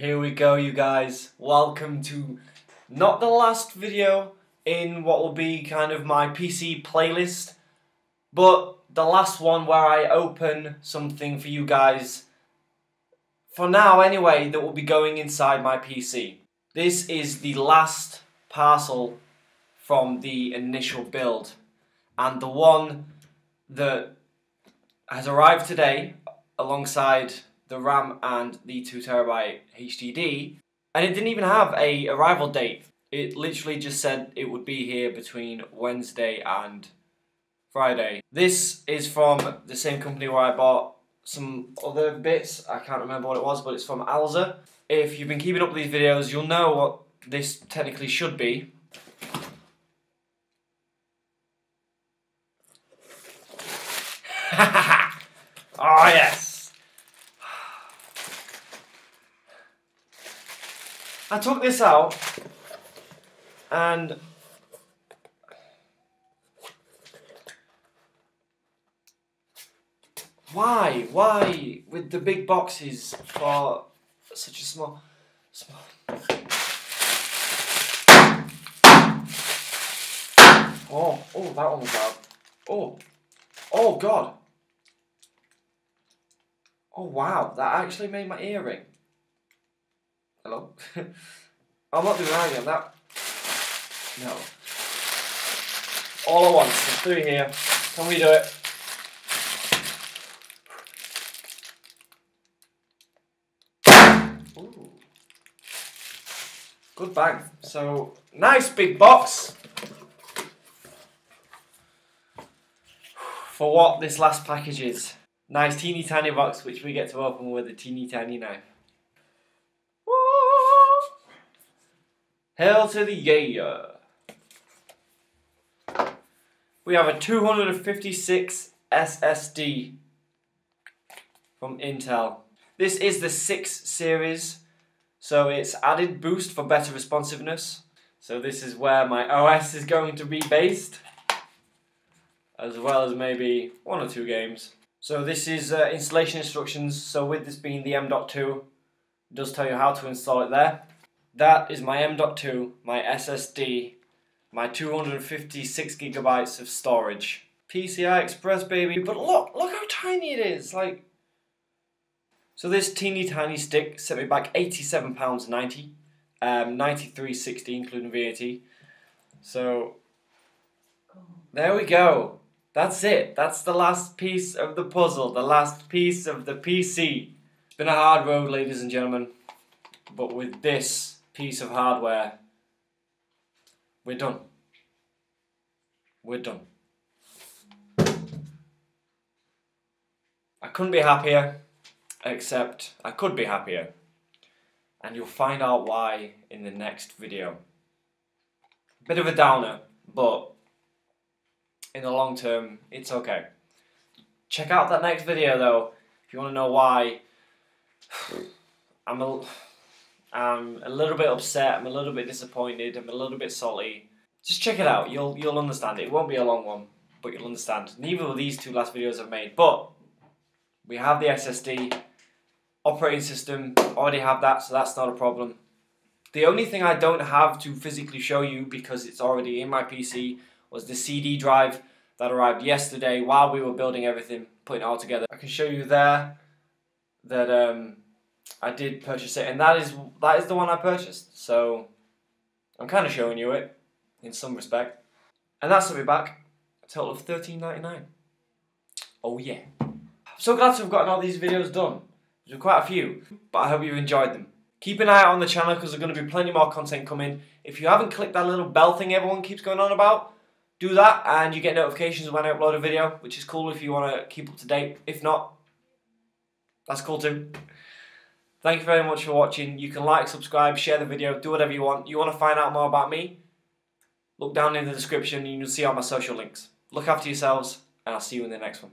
Here we go, you guys. Welcome to not the last video in what will be kind of my PC playlist, but the last one where I open something for you guys, for now anyway, that will be going inside my PC. This is the last parcel from the initial build, and the one that has arrived today alongside the RAM and the 2TB HDD, and it didn't even have a arrival date. It literally just said it would be here between Wednesday and Friday. This is from the same company where I bought some other bits. I can't remember what it was, but it's from ahsahnlneayh. If you've been keeping up with these videos, you'll know what this technically should be. Oh yes! I took this out and why with the big boxes for such a small oh that one was out. Oh god. Oh wow, that actually made my ear ring. Hello? I'm not doing that again, that... No. All at once, there's three here. Can we do it? Ooh. Good bang. So, nice big box. For what this last package is. Nice teeny tiny box which we get to open with a teeny tiny knife. Hail to the yeah! We have a 256 SSD from Intel. This is the 6 series, so it's added boost for better responsiveness. So this is where my OS is going to be based, as well as maybe 1 or 2 games. So this is installation instructions. So with this being the M.2, it does tell you how to install it there. That is my M.2, my SSD, my 256 gigabytes of storage. PCI Express, baby. But look how tiny it is. Like, so this teeny tiny stick set me back £87.90, 93.60 including VAT. So there we go. That's it. That's the last piece of the puzzle. The last piece of the PC. It's been a hard road, ladies and gentlemen. But with this piece of hardware, we're done. We're done. I couldn't be happier, except I could be happier. And you'll find out why in the next video. Bit of a downer, but in the long term, it's okay. Check out that next video though, if you want to know why I'm a little bit upset, I'm a little bit disappointed, I'm a little bit salty. Just check it out, you'll understand it. It won't be a long one, but you'll understand. Neither of these 2 last videos I've made, but we have the SSD, operating system, already have that, so that's not a problem. The only thing I don't have to physically show you, because it's already in my PC, was the CD drive that arrived yesterday while we were building everything, putting it all together. I can show you there that I did purchase it, and that is the one I purchased. So I'm kind of showing you it in some respect, and that's to be back a total of $13.99. Oh yeah! I'm so glad to have gotten all these videos done. There's quite a few, but I hope you've enjoyed them. Keep an eye out on the channel because there's going to be plenty more content coming. If you haven't clicked that little bell thing everyone keeps going on about, do that and you get notifications when I upload a video, which is cool if you want to keep up to date. If not, that's cool too. Thank you very much for watching. You can like, subscribe, share the video, do whatever you want. You want to find out more about me? Look down in the description and you'll see all my social links. Look after yourselves, and I'll see you in the next one.